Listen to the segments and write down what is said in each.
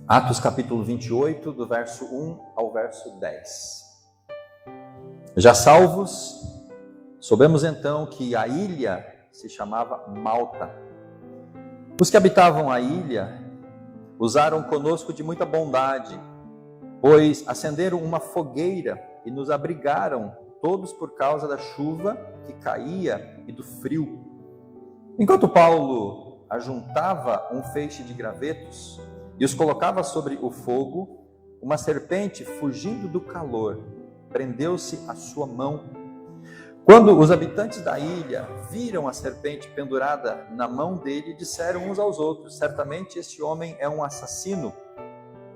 Atos capítulo 28, do verso 1 ao verso 10. Já salvos, soubemos então que a ilha se chamava Malta. Os que habitavam a ilha usaram conosco de muita bondade, pois acenderam uma fogueira e nos abrigaram, todos por causa da chuva que caía e do frio. Enquanto Paulo ajuntava um feixe de gravetos e os colocava sobre o fogo, uma serpente, fugindo do calor, prendeu-se à sua mão. Quando os habitantes da ilha viram a serpente pendurada na mão dele, disseram uns aos outros: certamente este homem é um assassino,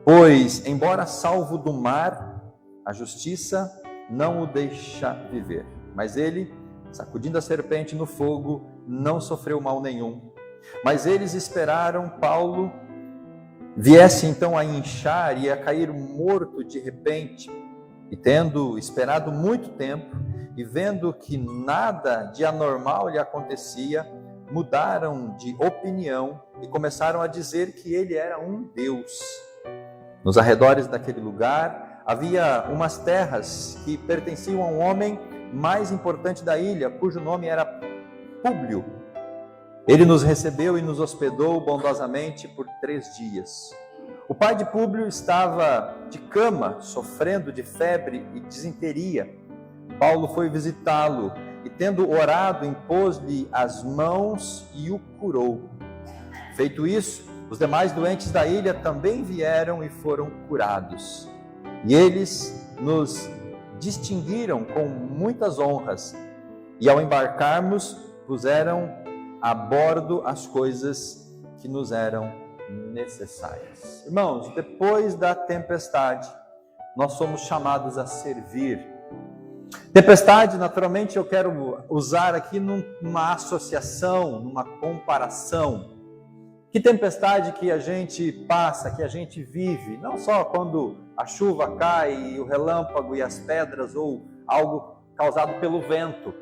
pois, embora salvo do mar, a justiça não o deixa viver. Mas ele, sacudindo a serpente no fogo, não sofreu mal nenhum. Mas eles esperaram Paulo viesse então a inchar e a cair morto de repente. E tendo esperado muito tempo e vendo que nada de anormal lhe acontecia, mudaram de opinião e começaram a dizer que ele era um deus. Nos arredores daquele lugar havia umas terras que pertenciam a um homem mais importante da ilha, cujo nome era Públio. Ele nos recebeu e nos hospedou bondosamente por 3 dias. O pai de Públio estava de cama, sofrendo de febre e disenteria. Paulo foi visitá-lo e, tendo orado, impôs-lhe as mãos e o curou. Feito isso, os demais doentes da ilha também vieram e foram curados. E eles nos distinguiram com muitas honras. E ao embarcarmos, puseram a bordo as coisas que nos eram necessárias. Irmãos, depois da tempestade, nós somos chamados a servir. Tempestade, naturalmente, eu quero usar aqui numa associação, numa comparação. Que tempestade que a gente passa, que a gente vive, não só quando a chuva cai, o relâmpago e as pedras, ou algo causado pelo vento.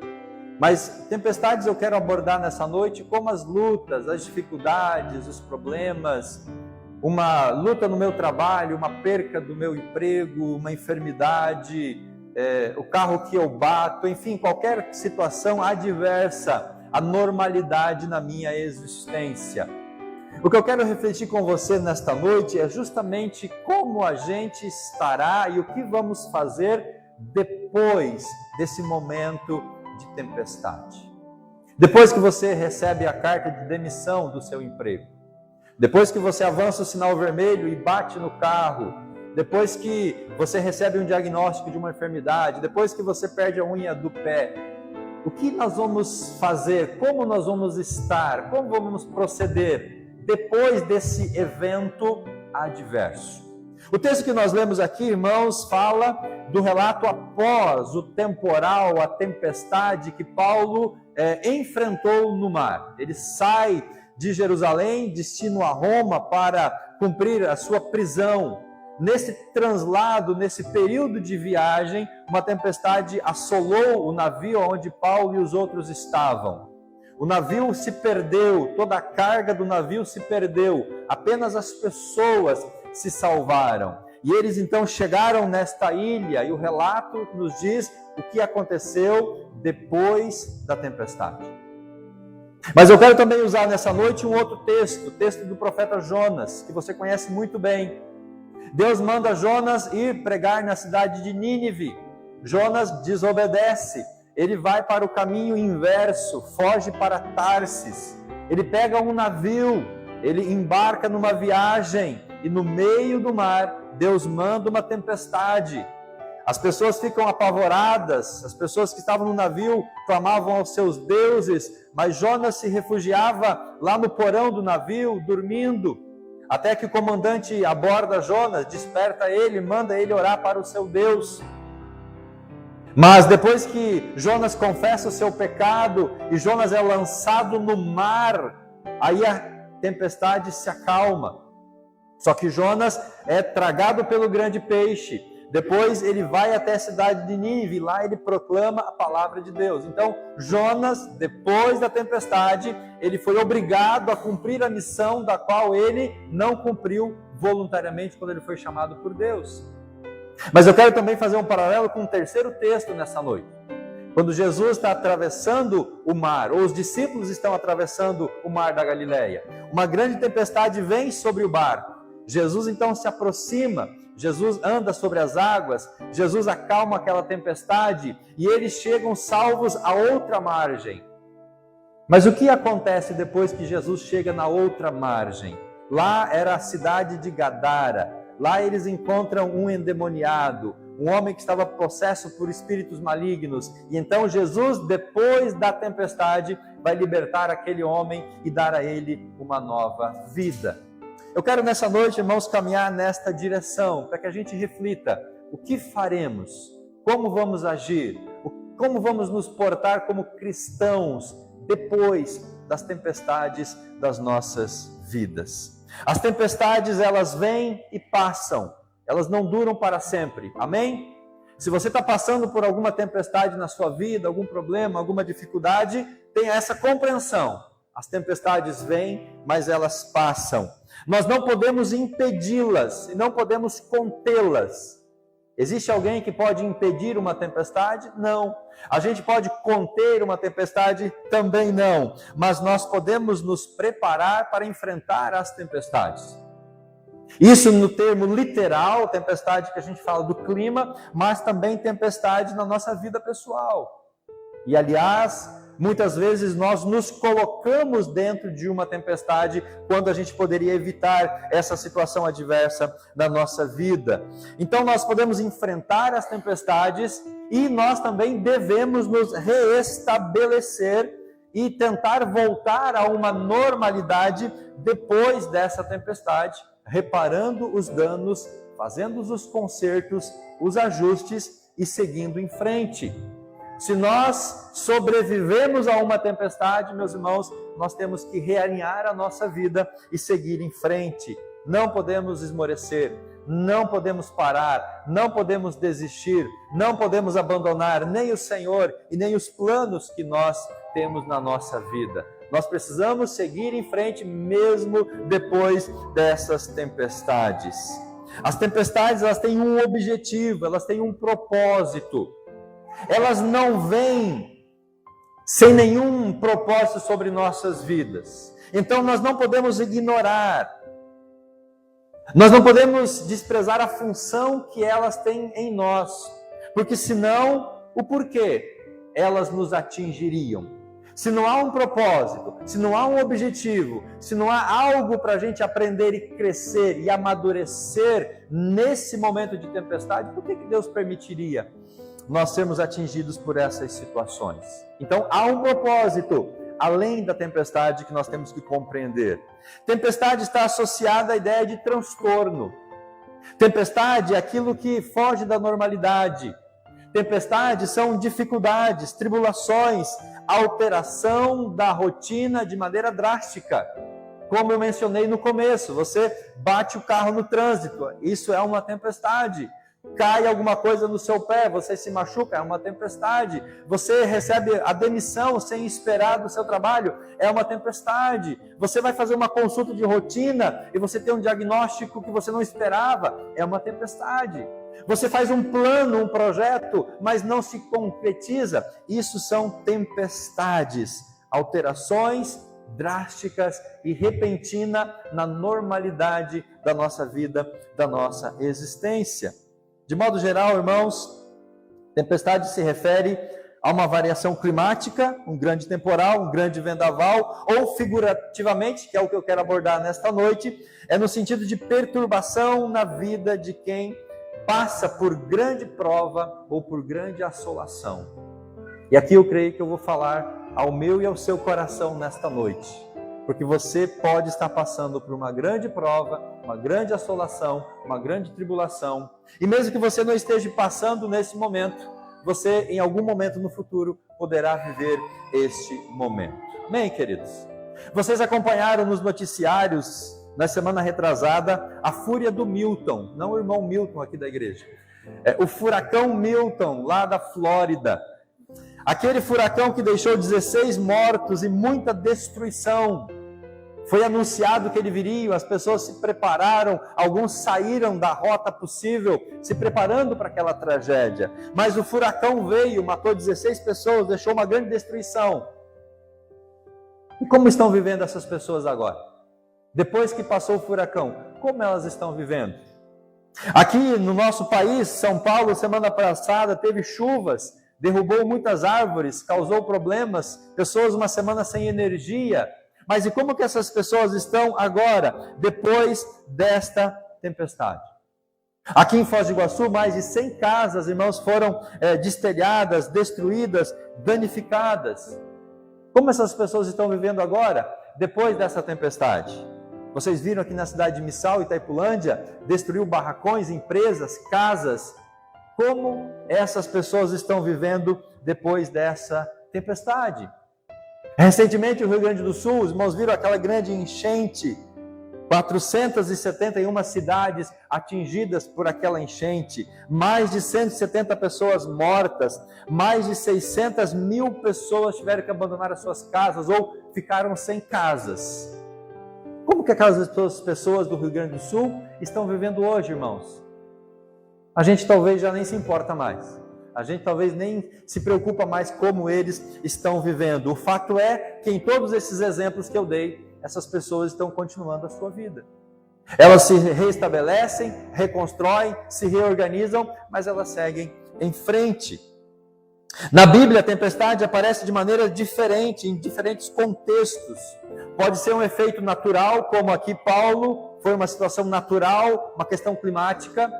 Mas tempestades eu quero abordar nessa noite como as lutas, as dificuldades, os problemas, uma luta no meu trabalho, uma perca do meu emprego, uma enfermidade, o carro que eu bato, enfim, qualquer situação adversa, a normalidade na minha existência. O que eu quero refletir com você nesta noite é justamente como a gente estará e o que vamos fazer depois desse momento de tempestade. Depois que você recebe a carta de demissão do seu emprego, depois que você avança o sinal vermelho e bate no carro, depois que você recebe um diagnóstico de uma enfermidade, depois que você perde a unha do pé, o que nós vamos fazer? Como nós vamos estar? Como vamos proceder depois desse evento adverso? O texto que nós lemos aqui, irmãos, fala do relato após o temporal, a tempestade que Paulo enfrentou no mar. Ele sai de Jerusalém, destino a Roma, para cumprir a sua prisão. Nesse translado, nesse período de viagem, uma tempestade assolou o navio onde Paulo e os outros estavam. O navio se perdeu, toda a carga do navio se perdeu, apenas as pessoas se salvaram. E eles então chegaram nesta ilha e o relato nos diz o que aconteceu depois da tempestade. Mas eu quero também usar nessa noite um outro texto, o texto do profeta Jonas, que você conhece muito bem. Deus manda Jonas ir pregar na cidade de Nínive. Jonas desobedece, ele vai para o caminho inverso, foge para Tarsis. Ele pega um navio, ele embarca numa viagem, e no meio do mar, Deus manda uma tempestade. As pessoas ficam apavoradas, as pessoas que estavam no navio clamavam aos seus deuses, mas Jonas se refugiava lá no porão do navio, dormindo, até que o comandante aborda Jonas, desperta ele, manda ele orar para o seu Deus. Mas depois que Jonas confessa o seu pecado, e Jonas é lançado no mar, aí a tempestade se acalma. Só que Jonas é tragado pelo grande peixe. Depois ele vai até a cidade de Nínive, lá ele proclama a palavra de Deus. Então Jonas, depois da tempestade, ele foi obrigado a cumprir a missão da qual ele não cumpriu voluntariamente quando ele foi chamado por Deus. Mas eu quero também fazer um paralelo com um terceiro texto nessa noite. Quando Jesus está atravessando o mar, ou os discípulos estão atravessando o mar da Galileia, uma grande tempestade vem sobre o barco. Jesus então se aproxima, Jesus anda sobre as águas, Jesus acalma aquela tempestade e eles chegam salvos à outra margem. Mas o que acontece depois que Jesus chega na outra margem? Lá era a cidade de Gadara, lá eles encontram um endemoniado, um homem que estava possesso por espíritos malignos, e então Jesus, depois da tempestade, vai libertar aquele homem e dar a ele uma nova vida. Eu quero nessa noite, irmãos, caminhar nesta direção, para que a gente reflita, o que faremos? Como vamos agir? Como vamos nos portar como cristãos depois das tempestades das nossas vidas? As tempestades, elas vêm e passam, elas não duram para sempre, amém? Se você está passando por alguma tempestade na sua vida, algum problema, alguma dificuldade, tenha essa compreensão. As tempestades vêm, mas elas passam. Nós não podemos impedi-las e não podemos contê-las. Existe alguém que pode impedir uma tempestade? Não. A gente pode conter uma tempestade? Também não. Mas nós podemos nos preparar para enfrentar as tempestades. Isso no termo literal, tempestade que a gente fala do clima, mas também tempestade na nossa vida pessoal. E aliás, muitas vezes nós nos colocamos dentro de uma tempestade quando a gente poderia evitar essa situação adversa na nossa vida. Então nós podemos enfrentar as tempestades e nós também devemos nos reestabelecer e tentar voltar a uma normalidade depois dessa tempestade, reparando os danos, fazendo os consertos, os ajustes e seguindo em frente. Se nós sobrevivemos a uma tempestade, meus irmãos, nós temos que realinhar a nossa vida e seguir em frente. Não podemos esmorecer, não podemos parar, não podemos desistir, não podemos abandonar nem o Senhor e nem os planos que nós temos na nossa vida. Nós precisamos seguir em frente mesmo depois dessas tempestades. As tempestades, elas têm um objetivo, elas têm um propósito. Elas não vêm sem nenhum propósito sobre nossas vidas. Então nós não podemos ignorar, nós não podemos desprezar a função que elas têm em nós, porque senão, o porquê elas nos atingiriam? Se não há um propósito, se não há um objetivo, se não há algo para a gente aprender e crescer e amadurecer nesse momento de tempestade, por que Deus permitiria nós sermos atingidos por essas situações? Então há um propósito além da tempestade que nós temos que compreender. Tempestade está associada à ideia de transtorno. Tempestade é aquilo que foge da normalidade. Tempestades são dificuldades, tribulações, alteração da rotina de maneira drástica. Como eu mencionei no começo, você bate o carro no trânsito, isso é uma tempestade. Cai alguma coisa no seu pé, você se machuca, é uma tempestade. Você recebe a demissão sem esperar do seu trabalho, é uma tempestade. Você vai fazer uma consulta de rotina e você tem um diagnóstico que você não esperava, é uma tempestade. Você faz um plano, um projeto, mas não se concretiza, isso são tempestades, alterações drásticas e repentinas na normalidade da nossa vida, da nossa existência. De modo geral, irmãos, tempestade se refere a uma variação climática, um grande temporal, um grande vendaval, ou figurativamente, que é o que eu quero abordar nesta noite, é no sentido de perturbação na vida de quem passa por grande prova ou por grande assolação. E aqui eu creio que eu vou falar ao meu e ao seu coração nesta noite, porque você pode estar passando por uma grande prova, uma grande assolação, uma grande tribulação, e mesmo que você não esteja passando nesse momento, você em algum momento no futuro poderá viver este momento. Amém, queridos? Vocês acompanharam nos noticiários, na semana retrasada, a fúria do Milton, não o irmão Milton aqui da igreja, o furacão Milton, lá da Flórida. Aquele furacão que deixou 16 mortos e muita destruição. Foi anunciado que ele viria, as pessoas se prepararam, alguns saíram da rota possível, se preparando para aquela tragédia. Mas o furacão veio, matou 16 pessoas, deixou uma grande destruição. E como estão vivendo essas pessoas agora? Depois que passou o furacão, como elas estão vivendo? Aqui no nosso país, São Paulo, semana passada, teve chuvas, derrubou muitas árvores, causou problemas, pessoas uma semana sem energia. Mas e como que essas pessoas estão agora, depois desta tempestade? Aqui em Foz do Iguaçu, mais de 100 casas, irmãos, foram destelhadas, destruídas, danificadas. Como essas pessoas estão vivendo agora, depois dessa tempestade? Vocês viram aqui na cidade de Missal, Itaipulândia, destruiu barracões, empresas, casas. Como essas pessoas estão vivendo depois dessa tempestade? Recentemente, o Rio Grande do Sul, os irmãos viram aquela grande enchente, 471 cidades atingidas por aquela enchente, mais de 170 pessoas mortas, mais de 600 mil pessoas tiveram que abandonar as suas casas ou ficaram sem casas. Como que aquelas pessoas do Rio Grande do Sul estão vivendo hoje, irmãos? A gente talvez já nem se importa mais. A gente talvez nem se preocupa mais como eles estão vivendo. O fato é que em todos esses exemplos que eu dei, essas pessoas estão continuando a sua vida. Elas se reestabelecem, reconstroem, se reorganizam, mas elas seguem em frente. Na Bíblia, a tempestade aparece de maneira diferente, em diferentes contextos. Pode ser um efeito natural, como aqui Paulo, foi uma situação natural, uma questão climática.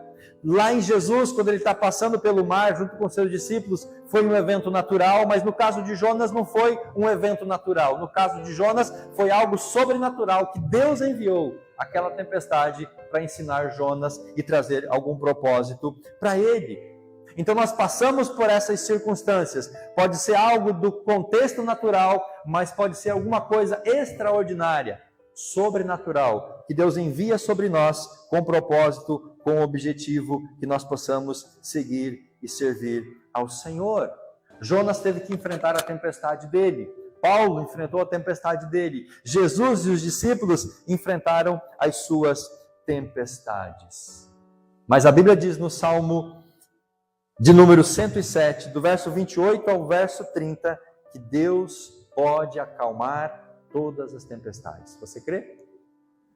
Lá em Jesus, quando ele está passando pelo mar junto com seus discípulos, foi um evento natural, mas no caso de Jonas não foi um evento natural. No caso de Jonas, foi algo sobrenatural, que Deus enviou aquela tempestade para ensinar Jonas e trazer algum propósito para ele. Então nós passamos por essas circunstâncias. Pode ser algo do contexto natural, mas pode ser alguma coisa extraordinária, sobrenatural, que Deus envia sobre nós com propósito, com o objetivo que nós possamos seguir e servir ao Senhor. Jonas teve que enfrentar a tempestade dele. Paulo enfrentou a tempestade dele. Jesus e os discípulos enfrentaram as suas tempestades. Mas a Bíblia diz no Salmo de número 107, do verso 28 ao verso 30, que Deus pode acalmar todas as tempestades. Você crê?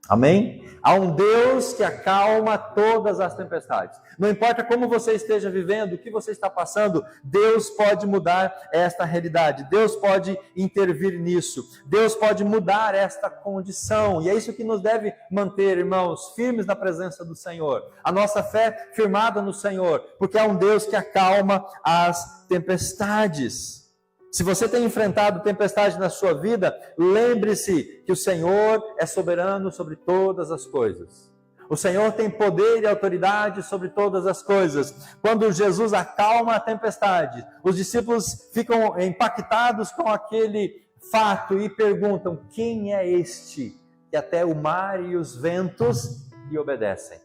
Amém? Há um Deus que acalma todas as tempestades. Não importa como você esteja vivendo, o que você está passando, Deus pode mudar esta realidade. Deus pode intervir nisso. Deus pode mudar esta condição. E é isso que nos deve manter, irmãos, firmes na presença do Senhor. A nossa fé firmada no Senhor, porque há um Deus que acalma as tempestades. Se você tem enfrentado tempestade na sua vida, lembre-se que o Senhor é soberano sobre todas as coisas. O Senhor tem poder e autoridade sobre todas as coisas. Quando Jesus acalma a tempestade, os discípulos ficam impactados com aquele fato e perguntam: quem é este que até o mar e os ventos lhe obedecem?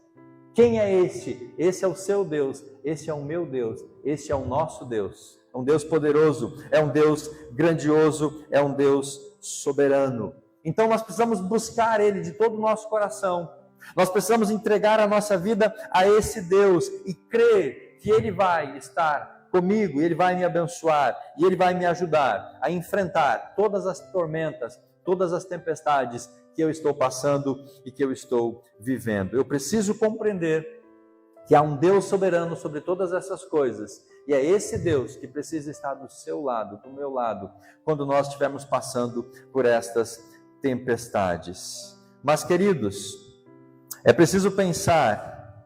Quem é este? Esse é o seu Deus, esse é o meu Deus, esse é o nosso Deus. É um Deus poderoso, é um Deus grandioso, é um Deus soberano. Então nós precisamos buscar Ele de todo o nosso coração. Nós precisamos entregar a nossa vida a esse Deus e crer que Ele vai estar comigo, Ele vai me abençoar e Ele vai me ajudar a enfrentar todas as tormentas, todas as tempestades que eu estou passando e que eu estou vivendo. Eu preciso compreender que há um Deus soberano sobre todas essas coisas. E é esse Deus que precisa estar do seu lado, do meu lado, quando nós estivermos passando por estas tempestades. Mas, queridos, é preciso pensar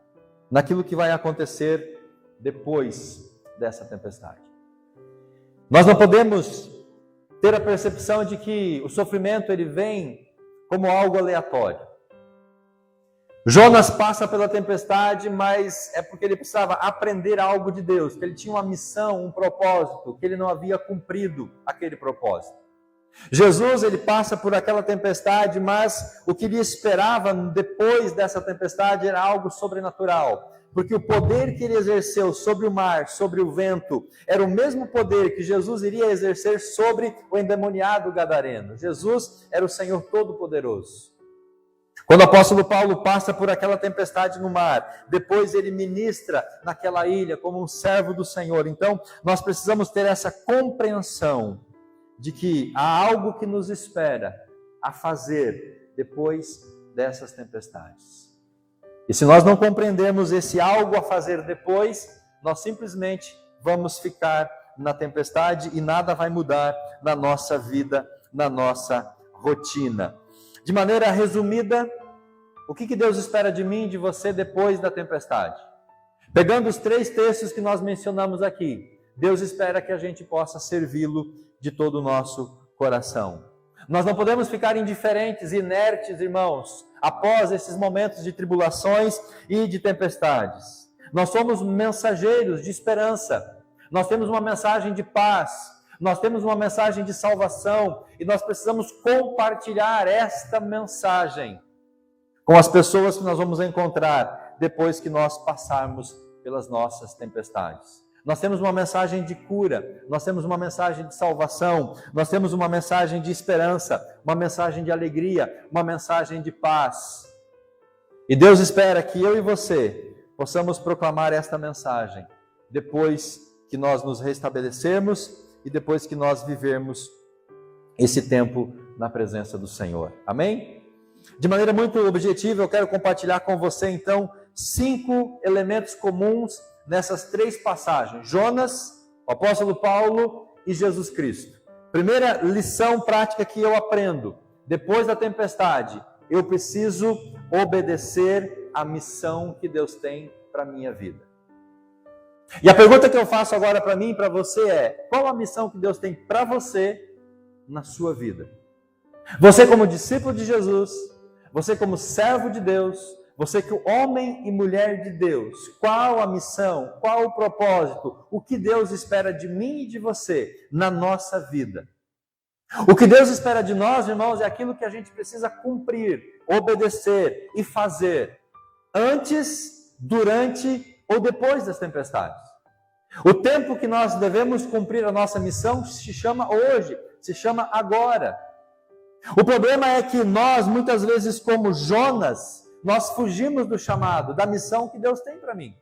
naquilo que vai acontecer depois dessa tempestade. Nós não podemos ter a percepção de que o sofrimento ele vem como algo aleatório. Jonas passa pela tempestade, mas é porque ele precisava aprender algo de Deus, que ele tinha uma missão, um propósito, que ele não havia cumprido aquele propósito. Jesus, ele passa por aquela tempestade, mas o que lhe esperava depois dessa tempestade era algo sobrenatural. porque o poder que ele exerceu sobre o mar, sobre o vento, era o mesmo poder que Jesus iria exercer sobre o endemoniado gadareno. Jesus era o Senhor Todo-Poderoso. Quando o apóstolo Paulo passa por aquela tempestade no mar, depois ele ministra naquela ilha como um servo do Senhor. Então, nós precisamos ter essa compreensão de que há algo que nos espera a fazer depois dessas tempestades. E se nós não compreendermos esse algo a fazer depois, nós simplesmente vamos ficar na tempestade e nada vai mudar na nossa vida, na nossa rotina. De maneira resumida, o que Deus espera de mim e de você depois da tempestade? Pegando os 3 textos que nós mencionamos aqui, Deus espera que a gente possa servi-lo de todo o nosso coração. Nós não podemos ficar indiferentes, inertes, irmãos, após esses momentos de tribulações e de tempestades. Nós somos mensageiros de esperança, nós temos uma mensagem de paz, nós temos uma mensagem de salvação e nós precisamos compartilhar esta mensagem com as pessoas que nós vamos encontrar depois que nós passarmos pelas nossas tempestades. Nós temos uma mensagem de cura, nós temos uma mensagem de salvação, nós temos uma mensagem de esperança, uma mensagem de alegria, uma mensagem de paz. E Deus espera que eu e você possamos proclamar esta mensagem depois que nós nos restabelecermos e depois que nós vivermos esse tempo na presença do Senhor. Amém? De maneira muito objetiva, eu quero compartilhar com você, então, 5 elementos comuns nessas 3 passagens: Jonas, o apóstolo Paulo e Jesus Cristo. Primeira lição prática que eu aprendo: depois da tempestade, eu preciso obedecer à missão que Deus tem para a minha vida. E a pergunta que eu faço agora para mim e para você é: qual a missão que Deus tem para você na sua vida? Você como discípulo de Jesus, você como servo de Deus, você que é homem e mulher de Deus, qual a missão, qual o propósito, o que Deus espera de mim e de você na nossa vida? O que Deus espera de nós, irmãos, é aquilo que a gente precisa cumprir, obedecer e fazer antes, durante ou depois das tempestades. O tempo que nós devemos cumprir a nossa missão se chama hoje, se chama agora. O problema é que nós, muitas vezes como Jonas, nós fugimos do chamado, da missão que Deus tem para mim.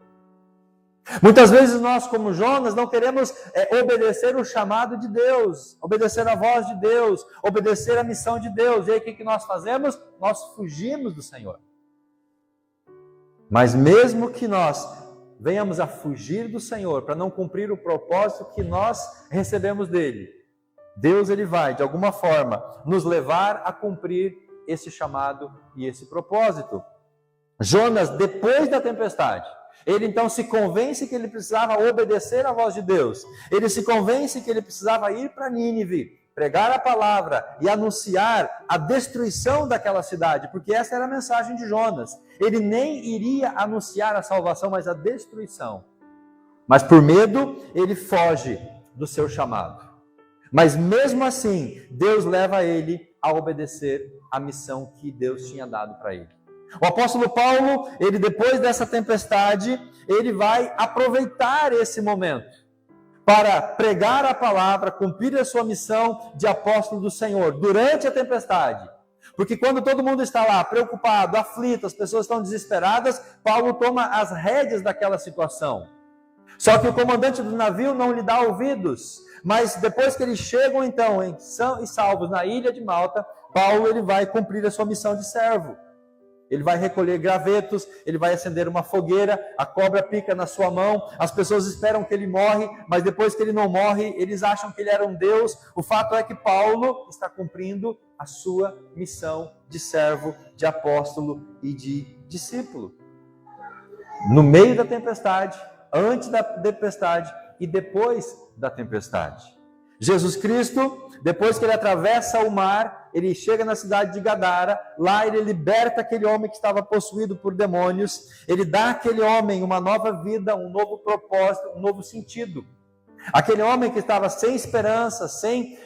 Muitas vezes nós, como Jonas, não queremos obedecer o chamado de Deus, obedecer a voz de Deus, obedecer a missão de Deus. E aí o que nós fazemos? Nós fugimos do Senhor. Mas mesmo que nós venhamos a fugir do Senhor para não cumprir o propósito que nós recebemos dele, Deus ele vai, de alguma forma, nos levar a cumprir esse chamado e esse propósito. Jonas, depois da tempestade, ele então se convence que ele precisava obedecer à voz de Deus. Ele se convence que ele precisava ir para Nínive, pregar a palavra e anunciar a destruição daquela cidade, porque essa era a mensagem de Jonas. Ele nem iria anunciar a salvação, mas a destruição. Mas por medo, ele foge do seu chamado. Mas mesmo assim, Deus leva ele a obedecer a missão que Deus tinha dado para ele. O apóstolo Paulo, ele depois dessa tempestade, ele vai aproveitar esse momento para pregar a palavra, cumprir a sua missão de apóstolo do Senhor durante a tempestade. Porque quando todo mundo está lá preocupado, aflito, as pessoas estão desesperadas, Paulo toma as rédeas daquela situação. Só que o comandante do navio não lhe dá ouvidos. Mas depois que eles chegam então são e salvos na ilha de Malta, Paulo ele vai cumprir a sua missão de servo. Ele vai recolher gravetos, ele vai acender uma fogueira, a cobra pica na sua mão, as pessoas esperam que ele morre, mas depois que ele não morre, eles acham que ele era um Deus. O fato é que Paulo está cumprindo a sua missão de servo, de apóstolo e de discípulo. No meio da tempestade, antes da tempestade e depois da tempestade. Jesus Cristo, depois que ele atravessa o mar, ele chega na cidade de Gadara, lá ele liberta aquele homem que estava possuído por demônios, ele dá àquele homem uma nova vida, um novo propósito, um novo sentido. Aquele homem que estava sem esperança, sem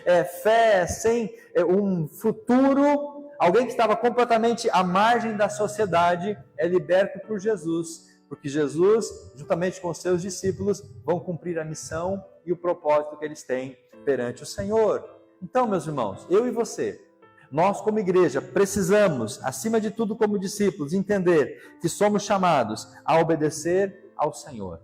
fé, sem um futuro, alguém que estava completamente à margem da sociedade, é liberto por Jesus, porque Jesus, juntamente com os seus discípulos, vão cumprir a missão e o propósito que eles têm perante o Senhor. Então, meus irmãos, eu e você, nós como igreja precisamos, acima de tudo como discípulos, entender que somos chamados a obedecer ao Senhor.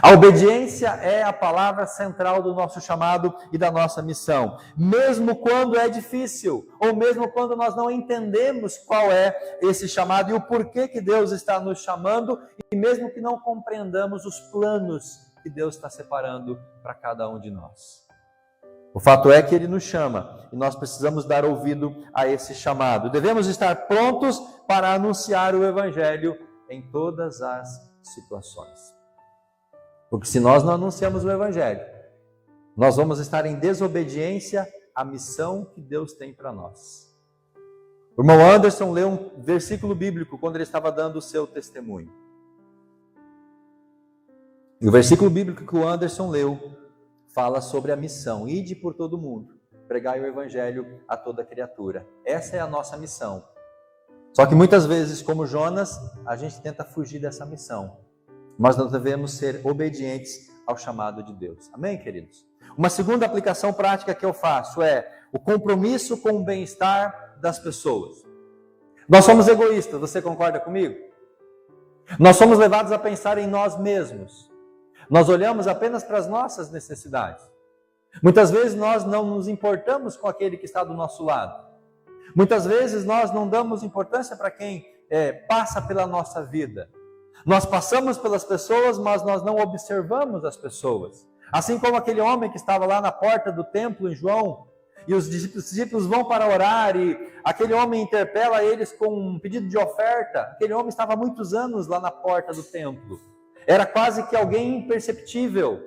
A obediência é a palavra central do nosso chamado e da nossa missão. Mesmo quando é difícil, ou mesmo quando nós não entendemos qual é esse chamado e o porquê que Deus está nos chamando, e mesmo que não compreendamos os planos que Deus está separando para cada um de nós. O fato é que Ele nos chama e nós precisamos dar ouvido a esse chamado. Devemos estar prontos para anunciar o Evangelho em todas as situações. Porque se nós não anunciamos o Evangelho, nós vamos estar em desobediência à missão que Deus tem para nós. O irmão Anderson leu um versículo bíblico quando ele estava dando o seu testemunho. E o versículo bíblico que o Anderson leu fala sobre a missão: ide por todo mundo, pregai o Evangelho a toda criatura. Essa é a nossa missão. Só que muitas vezes, como Jonas, a gente tenta fugir dessa missão. Mas nós devemos ser obedientes ao chamado de Deus. Amém, queridos? Uma segunda aplicação prática que eu faço é o compromisso com o bem-estar das pessoas. Nós somos egoístas, você concorda comigo? Nós somos levados a pensar em nós mesmos. Nós olhamos apenas para as nossas necessidades. Muitas vezes nós não nos importamos com aquele que está do nosso lado. Muitas vezes nós não damos importância para quem passa pela nossa vida. Nós passamos pelas pessoas, mas nós não observamos as pessoas. Assim como aquele homem que estava lá na porta do templo em João, e os discípulos vão para orar, e aquele homem interpela eles com um pedido de oferta. Aquele homem estava há muitos anos lá na porta do templo. Era quase que alguém imperceptível.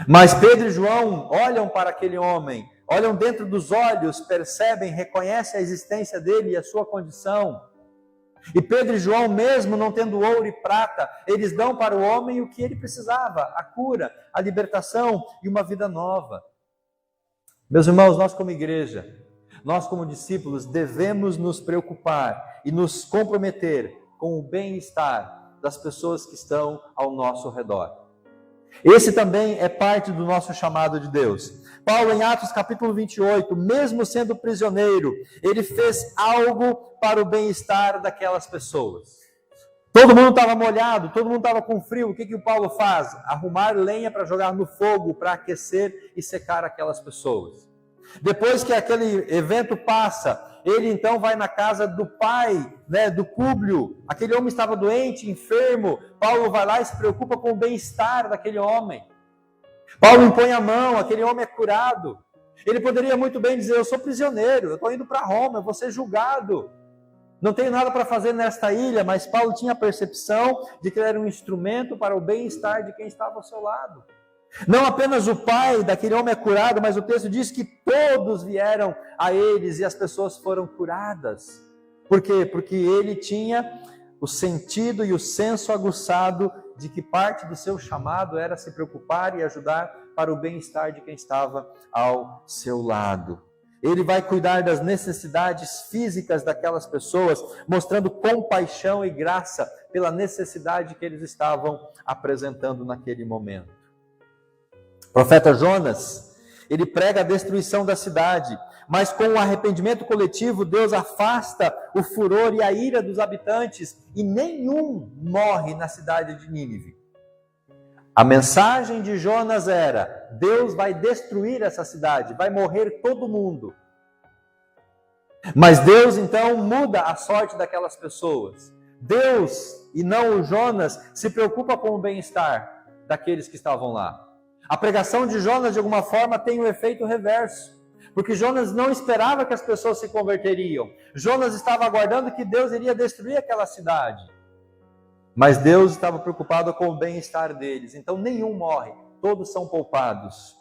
Mas Pedro e João olham para aquele homem, olham dentro dos olhos, percebem, reconhecem a existência dele e a sua condição. E Pedro e João, mesmo não tendo ouro e prata, eles dão para o homem o que ele precisava: a cura, a libertação e uma vida nova. Meus irmãos, nós como igreja, nós como discípulos, devemos nos preocupar e nos comprometer com o bem-estar das pessoas que estão ao nosso redor. Esse também é parte do nosso chamado de Deus. Paulo, em Atos capítulo 28, mesmo sendo prisioneiro, ele fez algo para o bem-estar daquelas pessoas. Todo mundo estava molhado, todo mundo estava com frio. O que o Paulo faz? Arrumar lenha para jogar no fogo, para aquecer e secar aquelas pessoas. Depois que aquele evento passa, ele então vai na casa do pai, do Públio. Aquele homem estava doente, enfermo. Paulo vai lá e se preocupa com o bem-estar daquele homem. Paulo impõe a mão, aquele homem é curado. Ele poderia muito bem dizer: eu sou prisioneiro, eu estou indo para Roma, eu vou ser julgado. Não tenho nada para fazer nesta ilha, mas Paulo tinha a percepção de que ele era um instrumento para o bem-estar de quem estava ao seu lado. Não apenas o pai daquele homem é curado, mas o texto diz que todos vieram a eles e as pessoas foram curadas. Por quê? Porque ele tinha o sentido e o senso aguçado de que parte do seu chamado era se preocupar e ajudar para o bem-estar de quem estava ao seu lado. Ele vai cuidar das necessidades físicas daquelas pessoas, mostrando compaixão e graça pela necessidade que eles estavam apresentando naquele momento. O profeta Jonas, ele prega a destruição da cidade, mas com o arrependimento coletivo, Deus afasta o furor e a ira dos habitantes e nenhum morre na cidade de Nínive. A mensagem de Jonas era: Deus vai destruir essa cidade, vai morrer todo mundo. Mas Deus então muda a sorte daquelas pessoas. Deus, e não o Jonas, se preocupa com o bem-estar daqueles que estavam lá. A pregação de Jonas, de alguma forma, tem um efeito reverso. Porque Jonas não esperava que as pessoas se converteriam. Jonas estava aguardando que Deus iria destruir aquela cidade. Mas Deus estava preocupado com o bem-estar deles. Então nenhum morre, todos são poupados.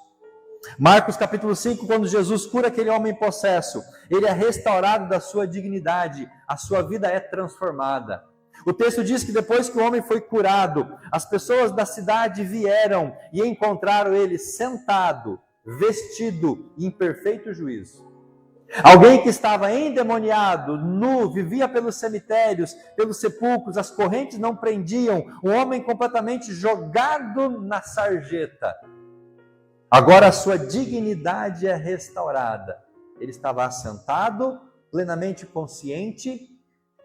Marcos capítulo 5, quando Jesus cura aquele homem possesso, ele é restaurado da sua dignidade, a sua vida é transformada. O texto diz que depois que o homem foi curado, as pessoas da cidade vieram e encontraram ele sentado, vestido e em perfeito juízo. Alguém que estava endemoniado, nu, vivia pelos cemitérios, pelos sepulcros, as correntes não prendiam, um homem completamente jogado na sarjeta. Agora a sua dignidade é restaurada. Ele estava assentado, plenamente consciente,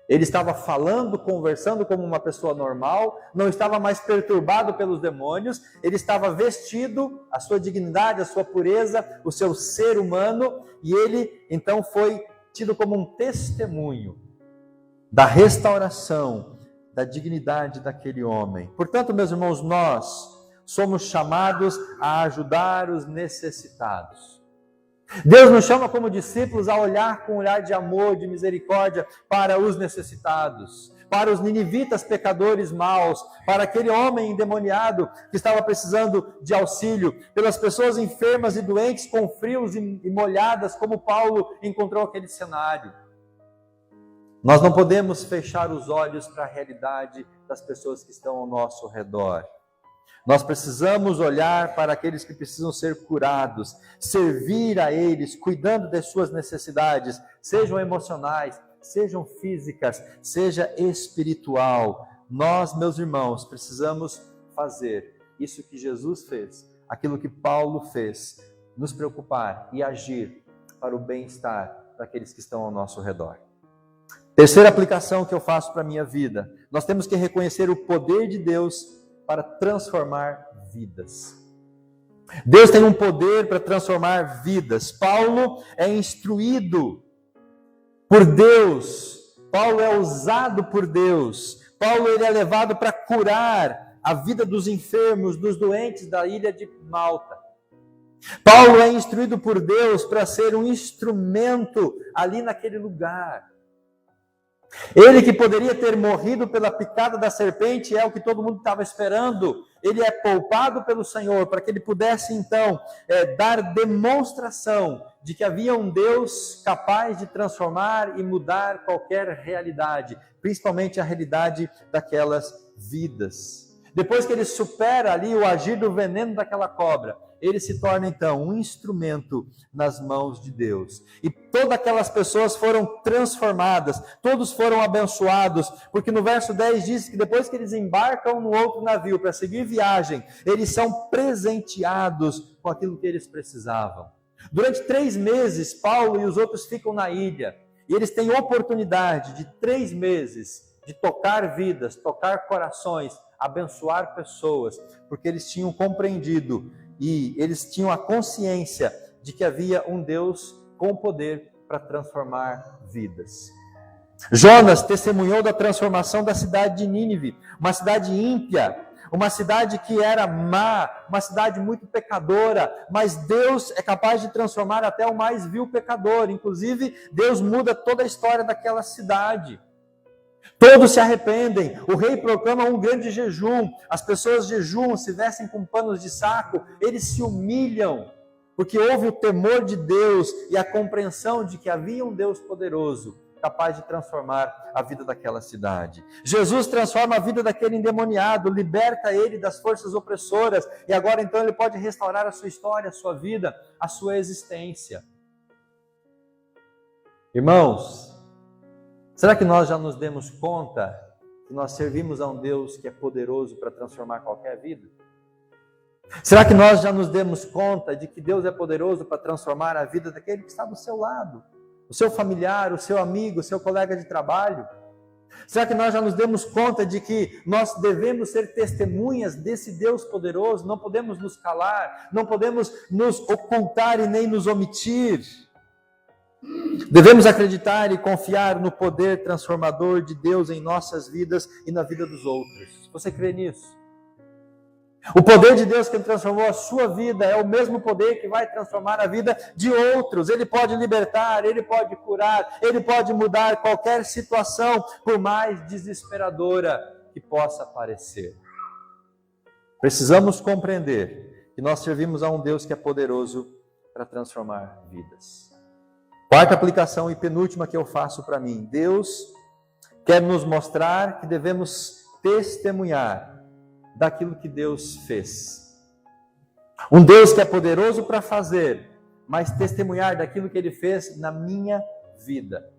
ele estava falando, conversando como uma pessoa normal, não estava mais perturbado pelos demônios, ele estava vestido, a sua dignidade, a sua pureza, o seu ser humano, e ele então foi tido como um testemunho da restauração, da dignidade daquele homem. Portanto, meus irmãos, nós somos chamados a ajudar os necessitados. Deus nos chama como discípulos a olhar com um olhar de amor, de misericórdia para os necessitados, para os ninivitas pecadores maus, para aquele homem endemoniado que estava precisando de auxílio, pelas pessoas enfermas e doentes com frios e molhadas, como Paulo encontrou aquele cenário. Nós não podemos fechar os olhos para a realidade das pessoas que estão ao nosso redor. Nós precisamos olhar para aqueles que precisam ser curados, servir a eles, cuidando das suas necessidades, sejam emocionais, sejam físicas, seja espiritual. Nós, meus irmãos, precisamos fazer isso que Jesus fez, aquilo que Paulo fez, nos preocupar e agir para o bem-estar daqueles que estão ao nosso redor. Terceira aplicação que eu faço para a minha vida, nós temos que reconhecer o poder de Deus para transformar vidas. Deus tem um poder para transformar vidas. Paulo é instruído por Deus. Paulo é usado por Deus. Paulo ele é levado para curar a vida dos enfermos, dos doentes da ilha de Malta. Paulo é instruído por Deus para ser um instrumento ali naquele lugar. Ele que poderia ter morrido pela picada da serpente, é o que todo mundo estava esperando. Ele é poupado pelo Senhor para que ele pudesse então dar demonstração de que havia um Deus capaz de transformar e mudar qualquer realidade, principalmente a realidade daquelas vidas. Depois que ele supera ali o agir do veneno daquela cobra, ele se torna então um instrumento nas mãos de Deus. E todas aquelas pessoas foram transformadas, todos foram abençoados, porque no verso 10 diz que depois que eles embarcam no outro navio para seguir viagem, eles são presenteados com aquilo que eles precisavam. Durante 3 meses, Paulo e os outros ficam na ilha, e eles têm oportunidade de 3 meses de tocar vidas, tocar corações, abençoar pessoas, porque eles tinham compreendido e eles tinham a consciência de que havia um Deus com poder para transformar vidas. Jonas testemunhou da transformação da cidade de Nínive, uma cidade ímpia, uma cidade que era má, uma cidade muito pecadora, mas Deus é capaz de transformar até o mais vil pecador. Inclusive, Deus muda toda a história daquela cidade. Todos se arrependem, o rei proclama um grande jejum, as pessoas jejuam, se vestem com panos de saco, eles se humilham, porque houve o temor de Deus e a compreensão de que havia um Deus poderoso, capaz de transformar a vida daquela cidade. Jesus transforma a vida daquele endemoniado, liberta ele das forças opressoras, e agora então ele pode restaurar a sua história, a sua vida, a sua existência. Irmãos, será que nós já nos demos conta que nós servimos a um Deus que é poderoso para transformar qualquer vida? Será que nós já nos demos conta de que Deus é poderoso para transformar a vida daquele que está do seu lado? O seu familiar, o seu amigo, o seu colega de trabalho? Será que nós já nos demos conta de que nós devemos ser testemunhas desse Deus poderoso? Não podemos nos calar, não podemos nos ocultar e nem nos omitir. Devemos acreditar e confiar no poder transformador de Deus em nossas vidas e na vida dos outros. Você crê nisso? O poder de Deus que transformou a sua vida é o mesmo poder que vai transformar a vida de outros. Ele pode libertar, ele pode curar, ele pode mudar qualquer situação, por mais desesperadora que possa parecer. Precisamos compreender que nós servimos a um Deus que é poderoso para transformar vidas. Quarta aplicação e penúltima que eu faço para mim. Deus quer nos mostrar que devemos testemunhar daquilo que Deus fez. Um Deus que é poderoso para fazer, mas testemunhar daquilo que Ele fez na minha vida.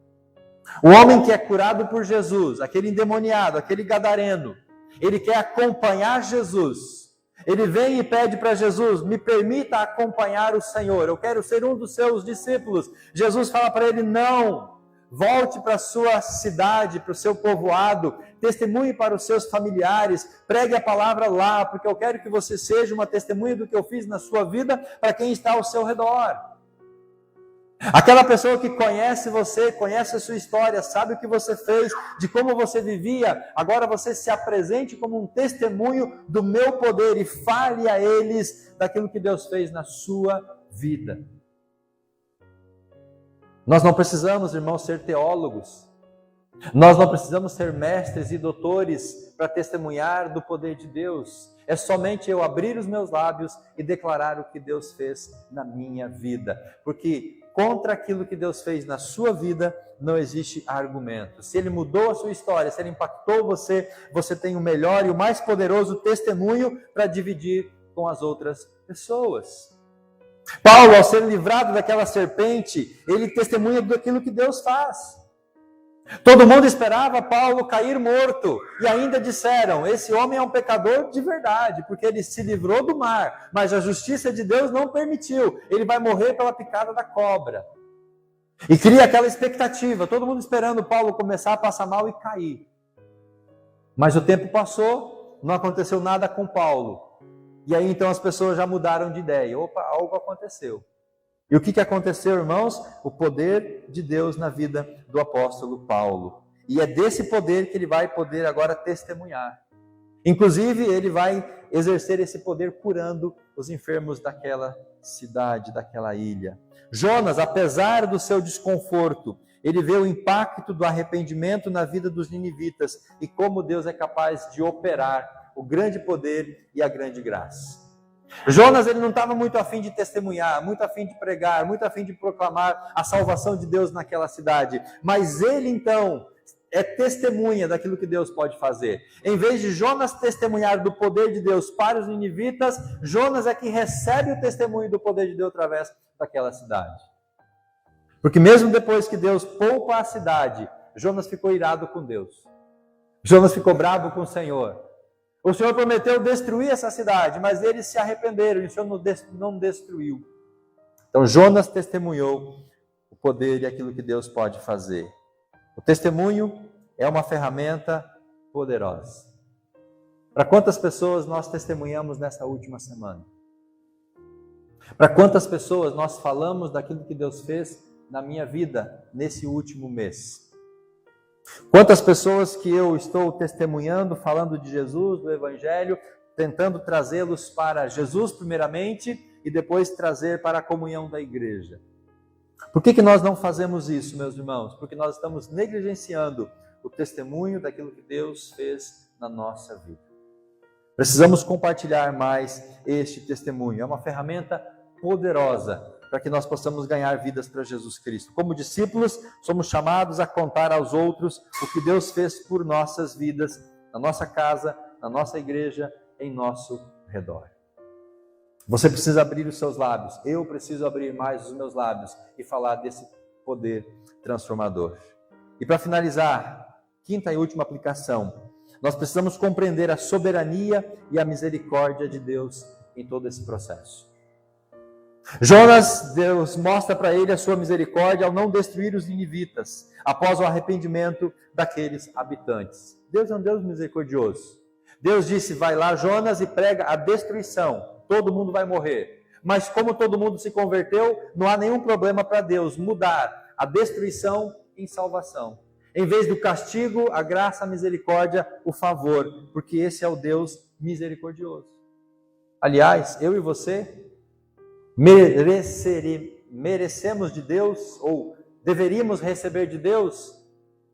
O homem que é curado por Jesus, aquele endemoniado, aquele gadareno, ele quer acompanhar Jesus. Ele vem e pede para Jesus: me permita acompanhar o Senhor, eu quero ser um dos seus discípulos. Jesus fala para ele: não, volte para a sua cidade, para o seu povoado, testemunhe para os seus familiares, pregue a palavra lá, porque eu quero que você seja uma testemunha do que eu fiz na sua vida para quem está ao seu redor. Aquela pessoa que conhece você, conhece a sua história, sabe o que você fez, de como você vivia, agora você se apresente como um testemunho do meu poder e fale a eles daquilo que Deus fez na sua vida. Nós não precisamos, irmãos, ser teólogos. Nós não precisamos ser mestres e doutores para testemunhar do poder de Deus. É somente eu abrir os meus lábios e declarar o que Deus fez na minha vida. Porque contra aquilo que Deus fez na sua vida, não existe argumento. Se Ele mudou a sua história, se Ele impactou você, você tem o melhor e o mais poderoso testemunho para dividir com as outras pessoas. Paulo, ao ser livrado daquela serpente, ele testemunha daquilo que Deus faz. Todo mundo esperava Paulo cair morto, e ainda disseram: esse homem é um pecador de verdade, porque ele se livrou do mar, mas a justiça de Deus não permitiu, ele vai morrer pela picada da cobra. E cria aquela expectativa, todo mundo esperando Paulo começar a passar mal e cair. Mas o tempo passou, não aconteceu nada com Paulo, e aí então as pessoas já mudaram de ideia: opa, algo aconteceu. E o que aconteceu, irmãos? O poder de Deus na vida do apóstolo Paulo. E é desse poder que ele vai poder agora testemunhar. Inclusive, ele vai exercer esse poder curando os enfermos daquela cidade, daquela ilha. Jonas, apesar do seu desconforto, ele vê o impacto do arrependimento na vida dos ninivitas e como Deus é capaz de operar o grande poder e a grande graça. Jonas, ele não estava muito afim de testemunhar, muito afim de pregar, muito afim de proclamar a salvação de Deus naquela cidade, mas ele então é testemunha daquilo que Deus pode fazer. Em vez de Jonas testemunhar do poder de Deus para os ninivitas, Jonas é que recebe o testemunho do poder de Deus através daquela cidade. Porque mesmo depois que Deus poupa a cidade, Jonas ficou irado com Deus. Jonas ficou bravo com o Senhor. O Senhor prometeu destruir essa cidade, mas eles se arrependeram e o Senhor não destruiu. Então Jonas testemunhou o poder e aquilo que Deus pode fazer. O testemunho é uma ferramenta poderosa. Para quantas pessoas nós testemunhamos nessa última semana? Para quantas pessoas nós falamos daquilo que Deus fez na minha vida nesse último mês? Quantas pessoas que eu estou testemunhando, falando de Jesus, do Evangelho, tentando trazê-los para Jesus primeiramente e depois trazer para a comunhão da igreja. Por que nós não fazemos isso, meus irmãos? Porque nós estamos negligenciando o testemunho daquilo que Deus fez na nossa vida. Precisamos compartilhar mais este testemunho. É uma ferramenta poderosa para que nós possamos ganhar vidas para Jesus Cristo. Como discípulos, somos chamados a contar aos outros o que Deus fez por nossas vidas, na nossa casa, na nossa igreja, em nosso redor. Você precisa abrir os seus lábios, eu preciso abrir mais os meus lábios e falar desse poder transformador. E para finalizar, quinta e última aplicação, nós precisamos compreender a soberania e a misericórdia de Deus em todo esse processo. Jonas, Deus mostra para ele a sua misericórdia ao não destruir os ninivitas, após o arrependimento daqueles habitantes. Deus é um Deus misericordioso. Deus disse, vai lá Jonas e prega a destruição, todo mundo vai morrer. Mas como todo mundo se converteu, não há nenhum problema para Deus mudar a destruição em salvação. Em vez do castigo, a graça, a misericórdia, o favor, porque esse é o Deus misericordioso. Aliás, eu e você merecemos de Deus, ou deveríamos receber de Deus,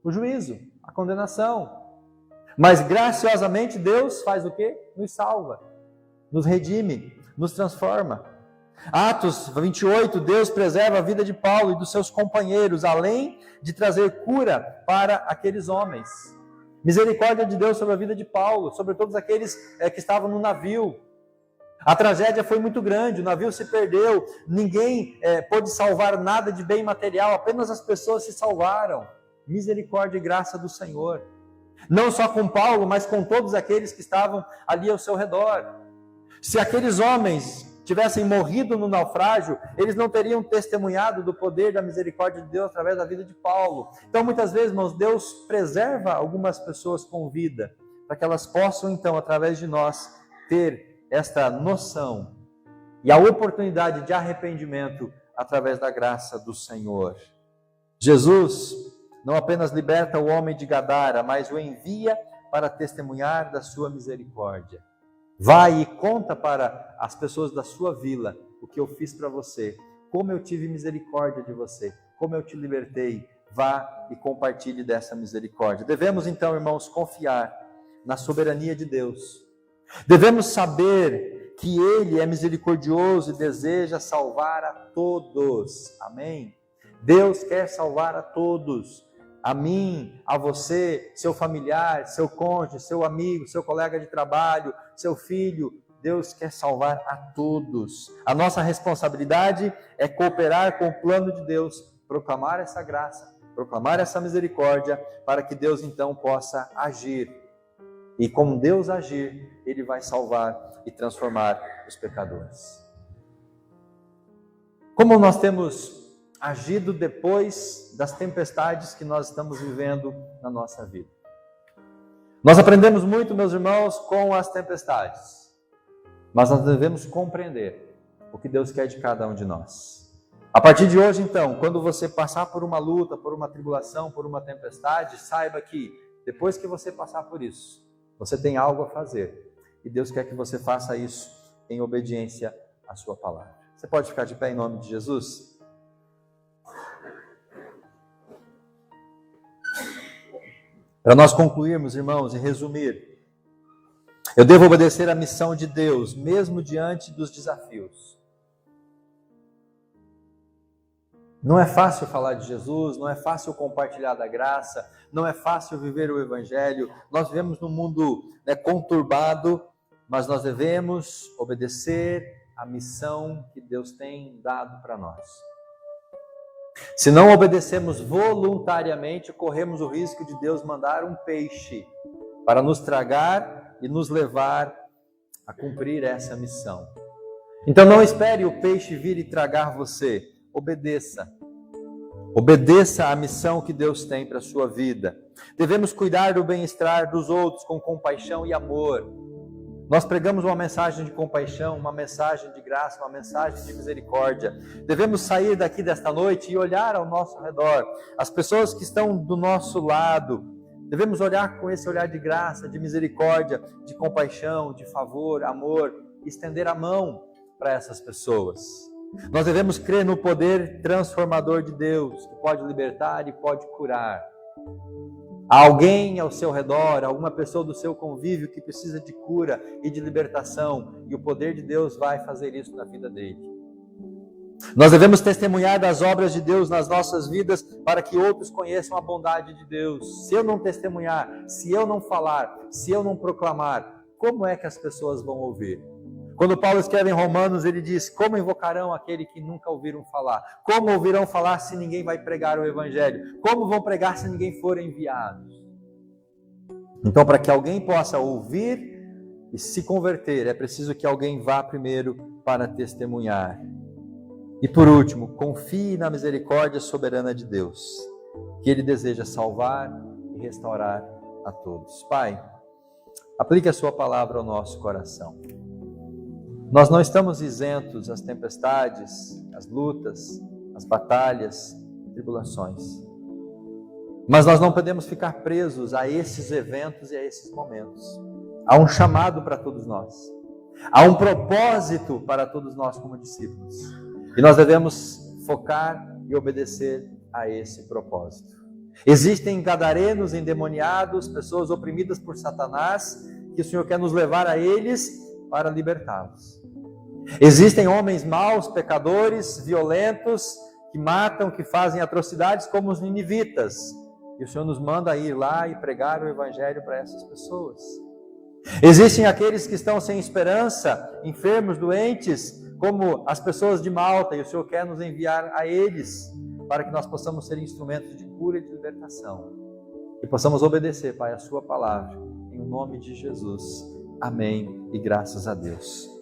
o juízo, a condenação. Mas graciosamente Deus faz o quê? Nos salva, nos redime, nos transforma. Atos 28, Deus preserva a vida de Paulo e dos seus companheiros, além de trazer cura para aqueles homens. Misericórdia de Deus sobre a vida de Paulo, sobre todos aqueles que estavam no navio. A tragédia foi muito grande, o navio se perdeu, ninguém pôde salvar nada de bem material, apenas as pessoas se salvaram. Misericórdia e graça do Senhor. Não só com Paulo, mas com todos aqueles que estavam ali ao seu redor. Se aqueles homens tivessem morrido no naufrágio, eles não teriam testemunhado do poder da misericórdia de Deus através da vida de Paulo. Então, muitas vezes, irmãos, Deus preserva algumas pessoas com vida, para que elas possam, então, através de nós, ter esta noção e a oportunidade de arrependimento através da graça do Senhor. Jesus não apenas liberta o homem de Gadara, mas o envia para testemunhar da sua misericórdia. Vai e conta para as pessoas da sua vila o que eu fiz para você, como eu tive misericórdia de você, como eu te libertei. Vá e compartilhe dessa misericórdia. Devemos então, irmãos, confiar na soberania de Deus. Devemos saber que Ele é misericordioso e deseja salvar a todos. Amém? Deus quer salvar a todos. A mim, a você, seu familiar, seu cônjuge, seu amigo, seu colega de trabalho, seu filho. Deus quer salvar a todos. A nossa responsabilidade é cooperar com o plano de Deus, proclamar essa graça, proclamar essa misericórdia, para que Deus então possa agir. E com Deus agir, Ele vai salvar e transformar os pecadores. Como nós temos agido depois das tempestades que nós estamos vivendo na nossa vida? Nós aprendemos muito, meus irmãos, com as tempestades, mas nós devemos compreender o que Deus quer de cada um de nós. A partir de hoje, então, quando você passar por uma luta, por uma tribulação, por uma tempestade, saiba que depois que você passar por isso, você tem algo a fazer, e Deus quer que você faça isso em obediência à sua palavra. Você pode ficar de pé em nome de Jesus? Para nós concluirmos, irmãos, e resumir, eu devo obedecer à missão de Deus, mesmo diante dos desafios. Não é fácil falar de Jesus, não é fácil compartilhar da graça, não é fácil viver o Evangelho. Nós vivemos num mundo conturbado, mas nós devemos obedecer à missão que Deus tem dado para nós. Se não obedecemos voluntariamente, corremos o risco de Deus mandar um peixe para nos tragar e nos levar a cumprir essa missão. Então não espere o peixe vir e tragar você. Obedeça. Obedeça à missão que Deus tem para a sua vida. Devemos cuidar do bem-estar dos outros com compaixão e amor. Nós pregamos uma mensagem de compaixão, uma mensagem de graça, uma mensagem de misericórdia. Devemos sair daqui desta noite e olhar ao nosso redor, as pessoas que estão do nosso lado. Devemos olhar com esse olhar de graça, de misericórdia, de compaixão, de favor, amor, e estender a mão para essas pessoas. Nós devemos crer no poder transformador de Deus, que pode libertar e pode curar. Há alguém ao seu redor, alguma pessoa do seu convívio que precisa de cura e de libertação, e o poder de Deus vai fazer isso na vida dele. Nós devemos testemunhar das obras de Deus nas nossas vidas para que outros conheçam a bondade de Deus. Se eu não testemunhar, se eu não falar, se eu não proclamar, como é que as pessoas vão ouvir? Quando Paulo escreve em Romanos, ele diz: como invocarão aquele que nunca ouviram falar? Como ouvirão falar se ninguém vai pregar o Evangelho? Como vão pregar se ninguém for enviado? Então, para que alguém possa ouvir e se converter, é preciso que alguém vá primeiro para testemunhar. E por último, confie na misericórdia soberana de Deus, que Ele deseja salvar e restaurar a todos. Pai, aplique a sua palavra ao nosso coração. Nós não estamos isentos às tempestades, às lutas, às batalhas, tribulações. Mas nós não podemos ficar presos a esses eventos e a esses momentos. Há um chamado para todos nós. Há um propósito para todos nós como discípulos. E nós devemos focar e obedecer a esse propósito. Existem gadarenos, endemoniados, pessoas oprimidas por Satanás, que o Senhor quer nos levar a eles para libertá-los. Existem homens maus, pecadores, violentos, que matam, que fazem atrocidades como os ninivitas. E o Senhor nos manda ir lá e pregar o Evangelho para essas pessoas. Existem aqueles que estão sem esperança, enfermos, doentes, como as pessoas de Malta, e o Senhor quer nos enviar a eles, para que nós possamos ser instrumentos de cura e de libertação. E possamos obedecer, Pai, a sua palavra, em nome de Jesus. Amém e graças a Deus.